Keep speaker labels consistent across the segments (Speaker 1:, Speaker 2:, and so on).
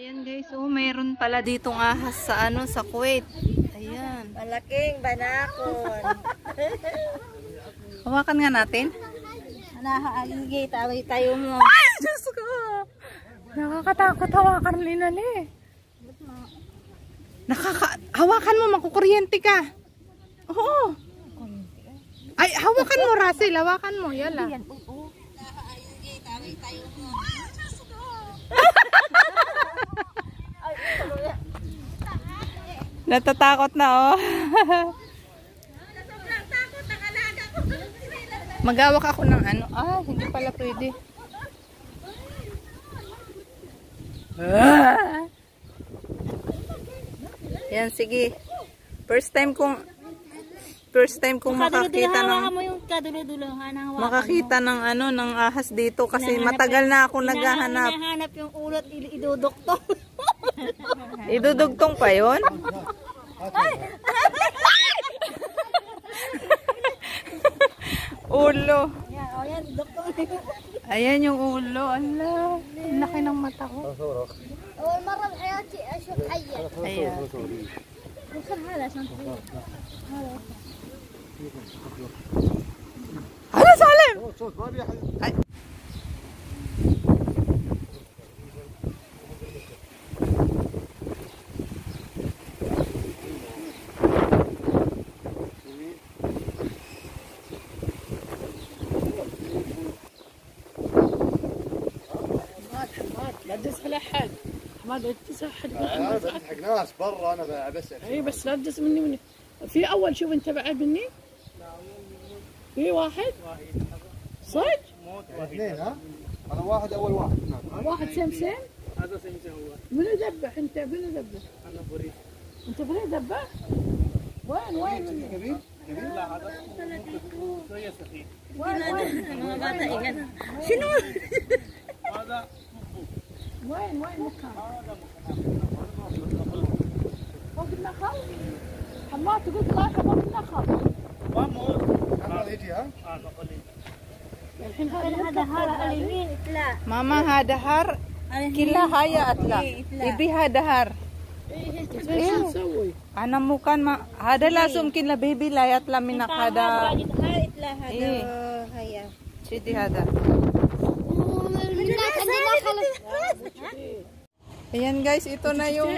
Speaker 1: Ayan guys, oh mayroon pala ditong ahas sa sa Kuwait. Ayan.
Speaker 2: Malaking banakon.
Speaker 1: Hawakan nga natin.
Speaker 2: Nakaaligay, tayo mo.
Speaker 1: Ay, Diyos ko! Nakakatakot hawakan linali. Hawakan mo, makukuryente ka. Oo. Ay, hawakan mo, Russell. Hawakan mo, yala.
Speaker 2: Nakaaligay, tayo mo.
Speaker 1: Natatakot na, oh.
Speaker 2: Sobrang takot, nakalaga ko.
Speaker 1: Magawak ako ng hindi pala pwede. Yan, sige. First time kong makakita ng ng ahas dito kasi matagal na ako naghahanap.
Speaker 2: Hinahanap yung ulot, idudugtong.
Speaker 1: Idudugtong pa 'yon? Ulo.
Speaker 2: Yan, idudugtong.
Speaker 1: Ayan yung ulo. Ala, laki ng mata ko.
Speaker 2: أول مرة بحياتي أشوف حية.
Speaker 1: Ayan.
Speaker 2: وصل هذا عشان تغير.
Speaker 1: Hala, Salim! Ay.
Speaker 3: لا تدس على حد حماد لا تدس على حد
Speaker 4: بس حق ناس برا انا بسال
Speaker 3: اي بس لا تدس مني في اول شوف انت بعد مني في واحد صدق
Speaker 4: اثنين ها انا واحد اول واحد
Speaker 3: واحد سمسم هذا سمسم هو من يذبح انت من يذبح انا بريد انت بريد ذبح وين
Speaker 4: كبير
Speaker 3: لا هذا شويه سخيف
Speaker 2: شنو؟
Speaker 3: هذا وين مكان؟ فوق النخل؟ حماد تقول ذاك فوق النخل ما موت
Speaker 4: نقل يجي ها؟
Speaker 3: نقل
Speaker 2: الحين هذا على اليمين اطلع.
Speaker 1: Mama hadahar. Kila haya atla. Ibi hadahar.
Speaker 3: ايش نسوي؟
Speaker 1: Ana mukan hada lasum kinla baby layat la minak hada.
Speaker 2: اطلع هذا
Speaker 1: إيه.
Speaker 2: هيا.
Speaker 1: Sidi hada. Ayan guys, ito na yung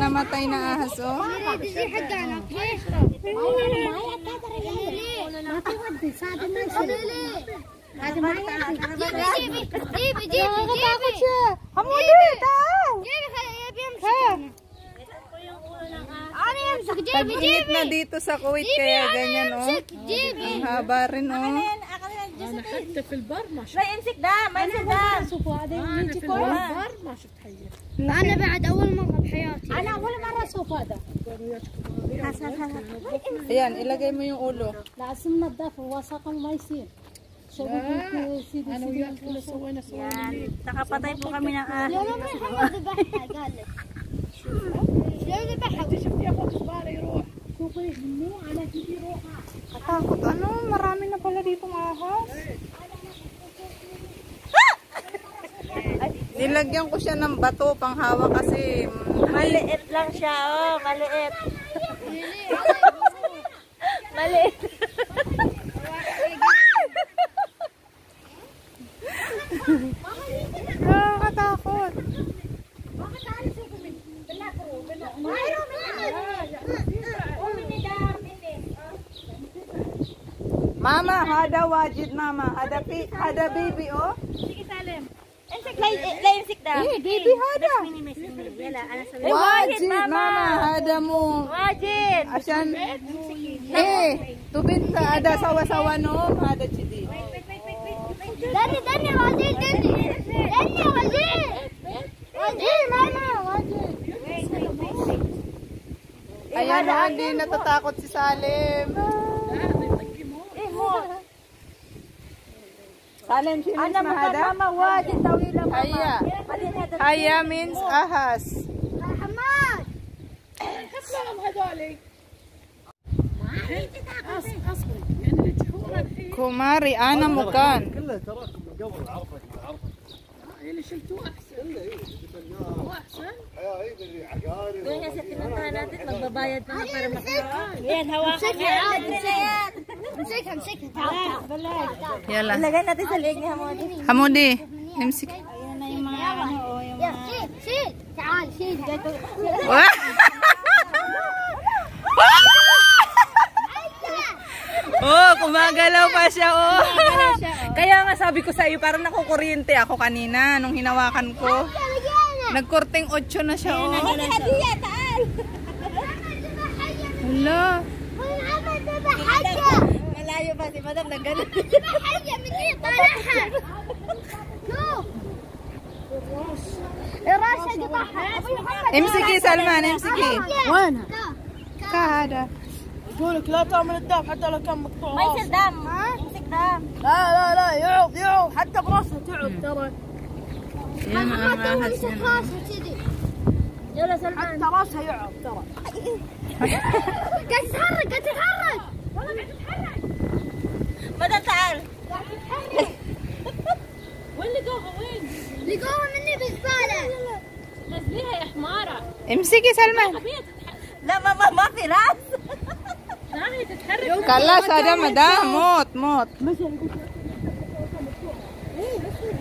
Speaker 1: namatay na ahas, oh. Nakakatakot siya. Hamuli, tayo. Tag-init na dito sa Kuwait kaya ganyan, oh. Ang haba rin, oh.
Speaker 3: انا حتى في البر ما شفت
Speaker 2: ما يمسك ده ما يمسك ده.
Speaker 3: شوفوا هذا يجي في البر ما شفت حيه
Speaker 2: أنا بعد أول مرة بحياتي.
Speaker 3: انا اول مره اشوف هذا
Speaker 1: Ayan, ilagay mo yung ulo.
Speaker 3: لازم ننظف وساق ما يصير شوفوا سيدي انا وياك كله سوينا
Speaker 2: Nakapatay po kami ng ahas. شلون ذبحها قال لك. شلون ذبحها؟
Speaker 3: انت شفت يا اخوك زباله يروح شوفي منو على كذي يروح
Speaker 1: Katakot, marami na pala ditong ahas. Nilagyan ko siya ng bato panghawa kasi
Speaker 2: Maliit lang siya, oh, maliit. Maliit.
Speaker 1: nakakatakot. Mama, hada wajid mama. Hada baby, oh.
Speaker 2: Sige, Salim. امسك لا يمسك ده.
Speaker 1: Eh, baby hada.
Speaker 2: يلا أنا سوي.
Speaker 1: Wajid mama, hada mo.
Speaker 2: واجد.
Speaker 1: Asyan. Tubig ka, ada sawa-sawa no. Hada chidi.
Speaker 2: دني واجد دني واجد. واجد ماما واجد.
Speaker 1: Ayan, hindi natatakot si Salim. Salim, she means mahada?
Speaker 2: ماما واجد طويلة ماما.
Speaker 1: Haya. Haya means ahas.
Speaker 2: حماد.
Speaker 3: كيف لهم هذولي؟ اصبري يعني الجحور الحين
Speaker 1: Kumari, ana mukan.
Speaker 4: كلها تراكم من قبل عرفت
Speaker 3: اللي شلتوه احسن. هو احسن.
Speaker 2: Doon nga sa pinuntahan natin, magbabayad pa nga para makuha. Yan, hawakan yan.
Speaker 5: امسكها امسكها تعال تعال
Speaker 1: Yala.
Speaker 2: Ilagay natin sa leeg ni Hamodi.
Speaker 1: Hamudi. Imsik.
Speaker 2: Ayan na yung mga ano, o yung
Speaker 5: يلا
Speaker 2: mga...
Speaker 5: شيل شيل تعال شيل
Speaker 1: Oh, kumagalaw pa siya, oh. Kaya nga sabi ko sa iyo, parang nakukuryente ako kanina nung hinawakan ko. Nagkorteng 8 na siya, oh.
Speaker 5: هدية تعال
Speaker 1: Hala.
Speaker 5: محمد ذبح حية
Speaker 2: Malayo pa si Madam na gano'n.
Speaker 5: ذبح حية من هنا طالعها شوف راسها قطعها ابوي محمد
Speaker 1: Imsiki, Salman, imsiki.
Speaker 3: وينها؟
Speaker 1: Kada.
Speaker 3: يقولك لا تأمن الدم حتى لو كان مقطوع
Speaker 2: May
Speaker 3: راسه.
Speaker 2: sildam. Imsik dam.
Speaker 3: لا يعوض حتى براسها تعب ترى.
Speaker 1: Yan ang ahas niya.
Speaker 5: راسها كذي
Speaker 2: Yala, Salman.
Speaker 3: حتى راسها يعوض ترى.
Speaker 5: قاعد تتحرك قاعد تتحرك والله قاعد تتحرك
Speaker 2: Madam, taal.
Speaker 3: وين لقوها وين؟
Speaker 5: لقوها مني بالزبالة
Speaker 3: نزليها يا حمارة.
Speaker 1: Imsiki, Salman.
Speaker 2: La, ma fi ras.
Speaker 3: هي تتحرك.
Speaker 1: Kalas, ada, madam. Mot.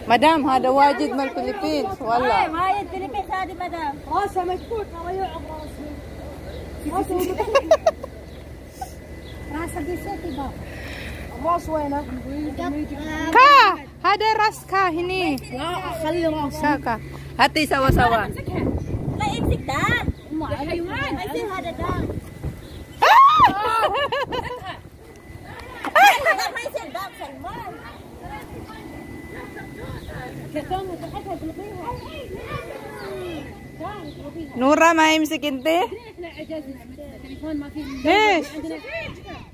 Speaker 1: Madam, hada wajid mal Philippines.
Speaker 2: Ay,
Speaker 1: Wala.
Speaker 2: mayad Philippines hadi, Madam.
Speaker 3: راسها مدفوع ترى يعوض راسها.
Speaker 5: راسها بيسوتي بابا
Speaker 3: الراس وينه؟
Speaker 1: Ka. Hada ras ka. Hini.
Speaker 3: لا خلي راسها.
Speaker 1: Saka. Hati sawa-sawa.
Speaker 2: La, imsik dam.
Speaker 3: حيوان.
Speaker 2: Ay, sir, hada dam. May sildam, Salman.
Speaker 1: Nura, ma imsik inte?
Speaker 3: التليفون ما فيه.
Speaker 1: ليش؟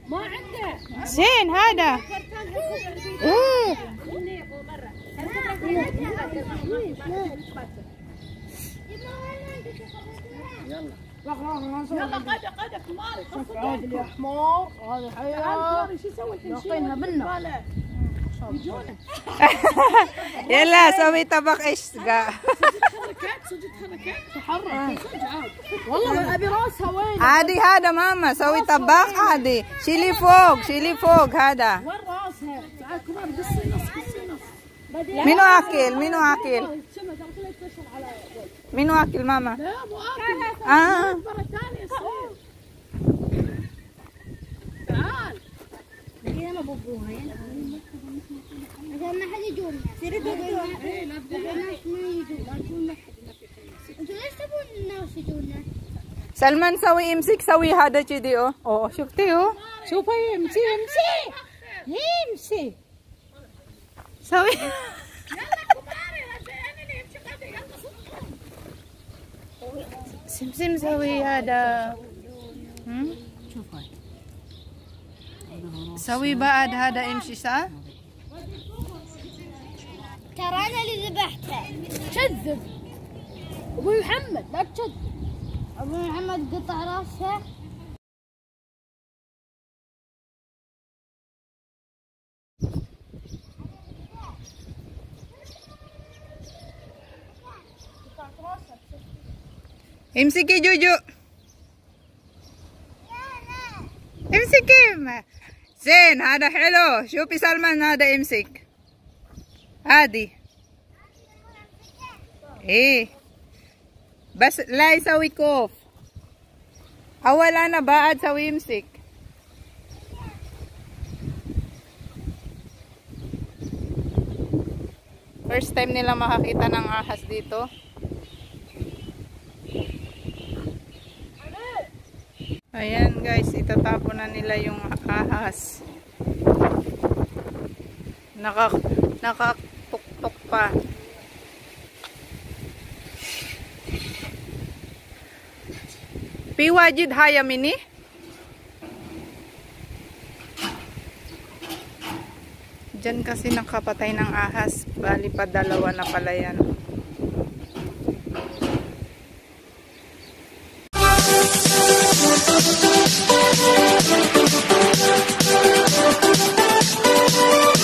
Speaker 3: ما عنده.
Speaker 1: زين هذا. إيه.
Speaker 3: يلا قدك حمار. عادل يا حمار. هذا حيوان. شو سويت؟ يعطينها منا. يجونك.
Speaker 1: يلا سوي طبق إشقا.
Speaker 3: حركات صدق حركات. تحرك صدق عاد. والله ابي راسها وين؟
Speaker 1: عادي هذا ماما سوي طبق عادي. شيلي فوق هذا.
Speaker 3: وين راسها؟ تعال كبار قصي نص قصي نص.
Speaker 1: منو أكل؟
Speaker 3: شنو ترى كله يتفشل على
Speaker 1: منو أكل ماما؟
Speaker 3: لا مو اكل.
Speaker 1: آه.
Speaker 3: مرة ثانية يصير. تعال.
Speaker 5: هنا بابوها عشان ما حد يجونا
Speaker 3: ايه لا تقول.
Speaker 5: الناس ما يجون انتوا ليش تبون الناس يجونا؟
Speaker 1: سلمان سوي امسك سوي هذا كذي اوه شفتي شوفي امسي سوي سمسم سوي هذا سوي بعد هذا امشي صح؟
Speaker 5: ترى انا اللي ذبحتها
Speaker 3: كذب. ابوي محمد لا تكذب.
Speaker 5: ابو محمد قطع راسها
Speaker 1: امسكي جوجو امسكي زين هذا حلو. شوفي سلمان هذا امسك هادي ايه بس لا يسوي كوف. اول انا بعد سوي امسك. First time nila makakita ng ahas dito. Ayan guys, itatapon na nila yung ahas. Nakatuktok pa. Piwajid hayamini? Diyan kasi nakapatay ng ahas. Bali pa dalawa na pala yan.